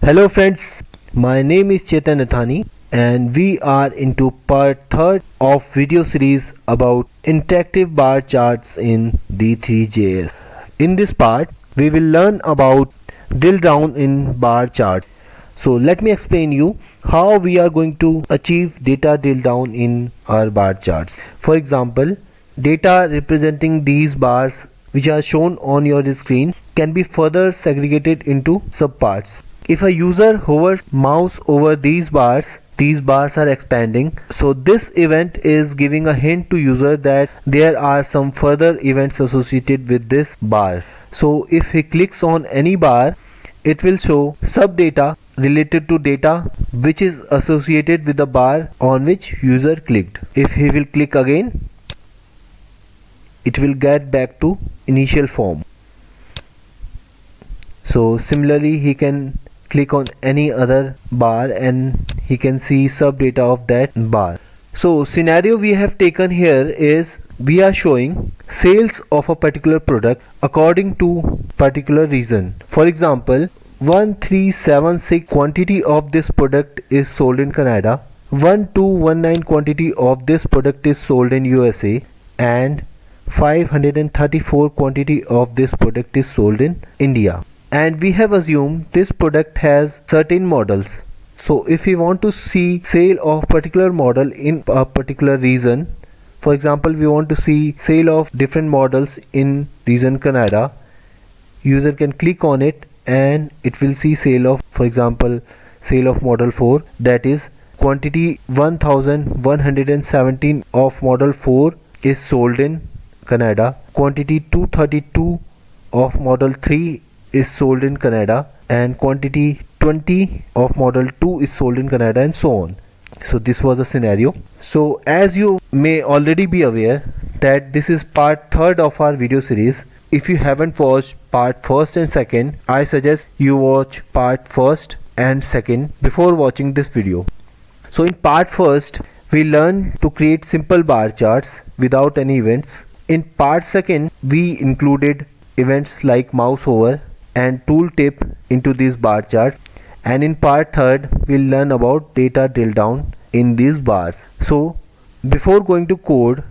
Hello friends, my name is Chetan Nathani and we are into part 3rd of video series about interactive bar charts in D3JS. In this part, we will learn about drill down in bar chart. So let me explain you how we are going to achieve data drill down in our bar charts. For example, data representing these bars which are shown on your screen can be further segregated into subparts. If a user hovers mouse over these bars are expanding. So this event is giving a hint to user that there are some further events associated with this bar. So if he clicks on any bar, it will show sub data related to data which is associated with the bar on which user clicked. If he will click again, it will get back to initial form. So similarly, he can click on any other bar and he can see sub data of that bar. So scenario we have taken here is we are showing sales of a particular product according to particular reason. For example, 1376 quantity of this product is sold in Canada, 1219 quantity of this product is sold in USA, and 534 quantity of this product is sold in India. And we have assumed this product has certain models. So if we want to see sale of particular model in a particular region, for example we want to see sale of different models in region Canada, user can click on it and it will see sale of, for example, sale of model 4, that is quantity 1117 of model 4 is sold in Canada, quantity 232 of model 3 is sold in Canada, and quantity 20 of model 2 is sold in Canada, and so on. So this was the scenario. So as you may already be aware that this is part 3rd of our video series. If you haven't watched part 1st and 2nd, I suggest you watch part 1st and 2nd before watching this video. So in part 1st, we learned to create simple bar charts without any events. In part 2nd, we included events like mouse hover and tooltip into these bar charts, and in part 3rd we'll learn about data drill down in these bars. So before going to code,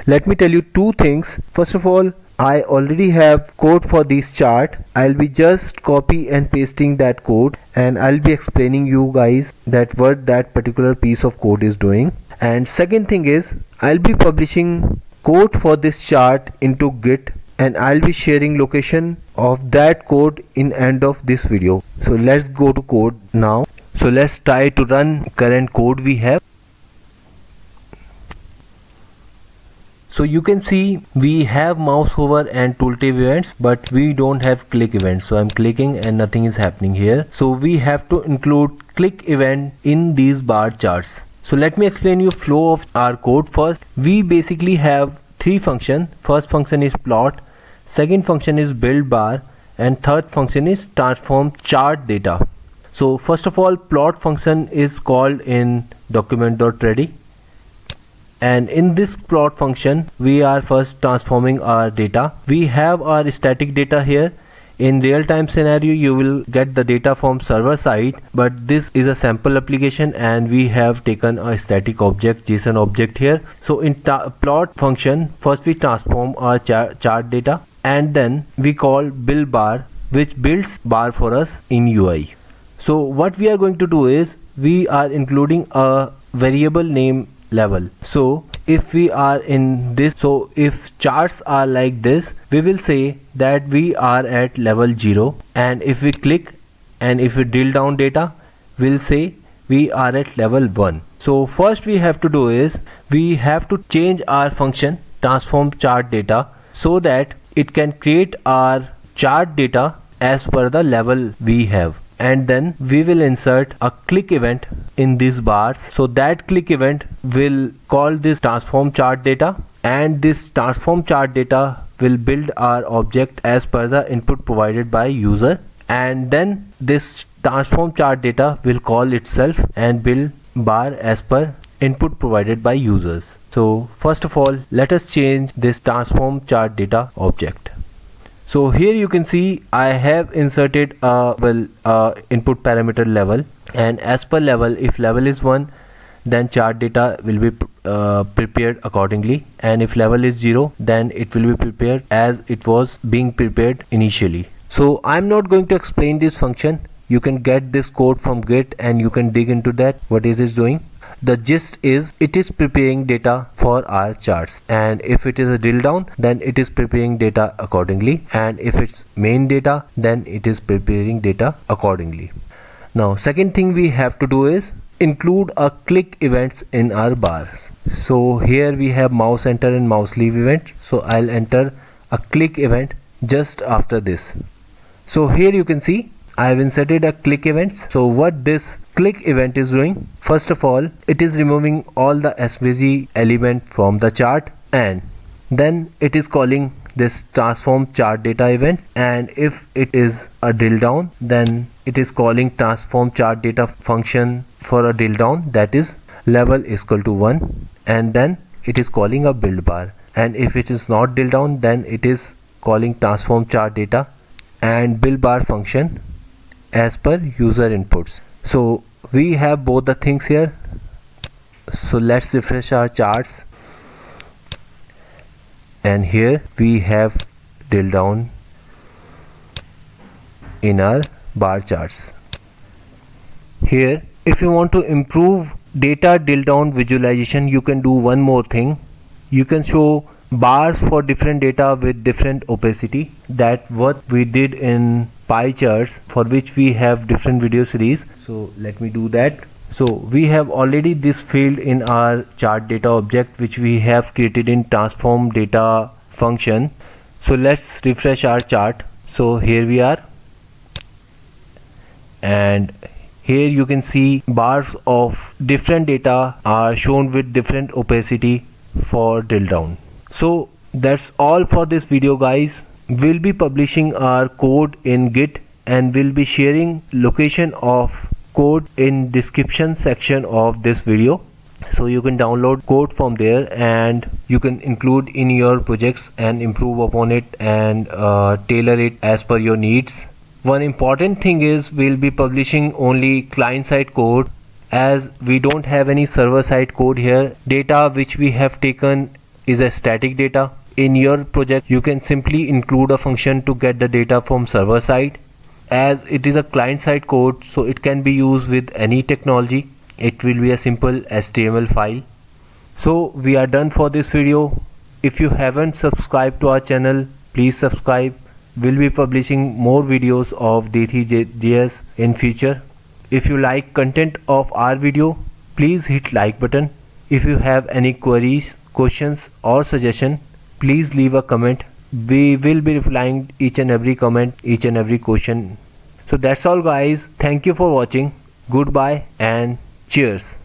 let me tell you two things. First of all, I already have code for this chart. I'll be just copy and pasting that code and I'll be explaining you guys that what that particular piece of code is doing. And second thing is, I'll be publishing code for this chart into Git and I'll be sharing location of that code in end of this video. So let's go to code now. So let's try to run current code we have. So you can see we have mouse hover and tooltip events, but we don't have click events. So I'm clicking and nothing is happening here. So we have to include click event in these bar charts. So let me explain you flow of our code first. We basically have three functions. First function is plot, second function is build bar, and third function is transform chart data. So first of all, plot function is called in document.ready, and in this plot function we are first transforming our data. We have our static data here. In real-time scenario you will get the data from server side, but this is a sample application and we have taken a static object, JSON object here. So in plot function, first we transform our chart data and then we call build bar, which builds bar for us in UI. So what we are going to do is we are including a variable name level. So if we are in this, so if charts are like this, we will say that we are at level 0, and if we click and if we drill down data, we'll say we are at level 1. So first we have to do is we have to change our function transform chart data so that it can create our chart data as per the level we have, and then we will insert a click event in these bars. So that click event will call this transform chart data, and this transform chart data will build our object as per the input provided by user, and then this transform chart data will call itself and build bar as per input provided by users. So first of all, let us change this transform chart data object. So here you can see I have inserted a input parameter level, and as per level, if level is 1, then chart data will be prepared accordingly, and if level is 0, then it will be prepared as it was being prepared initially. So I'm not going to explain this function. You can get this code from Git and you can dig into that what is it doing. The gist is it is preparing data for our charts, and if it is a drill down, then it is preparing data accordingly, and if it's main data, then it is preparing data accordingly. Now second thing we have to do is include a click events in our bars. So here we have mouse enter and mouse leave event. So I'll enter a click event just after this. So here you can see I have inserted a click events. So what this click event is doing, first of all, it is removing all the SVG element from the chart, and then it is calling this transform chart data event, and if it is a drill down, then it is calling transform chart data function for a drill down, that is level is equal to 1, and then it is calling a build bar, and if it is not drill down, then it is calling transform chart data and build bar function as per user inputs. So we have both the things here. So let's refresh our charts, and here we have drill down in our bar charts. Here if you want to improve data drill down visualization, you can do one more thing. You can show bars for different data with different opacity, that what we did in pie charts, for which we have different video series. So let me do that. So we have already this field in our chart data object which we have created in transform data function. So let's refresh our chart. So here we are, and here you can see bars of different data are shown with different opacity for drill down. So that's all for this video, guys. We'll be publishing our code in Git, and we'll be sharing location of code in description section of this video, so you can download code from there and you can include in your projects and improve upon it and tailor it as per your needs. One important thing is we'll be publishing only client side code, as we don't have any server side code here. Data which we have taken is a static data. In your project you can simply include a function to get the data from server side. As it is a client side code, so it can be used with any technology. It will be a simple HTML file. So we are done for this video. If you haven't subscribed to our channel, please subscribe. We'll be publishing more videos of D3JS in future. If you like content of our video, please hit like button. If you have any queries, questions or suggestion, please leave a comment. We will be replying each and every comment, each and every question. So that's all, guys. Thank you for watching. Goodbye and cheers.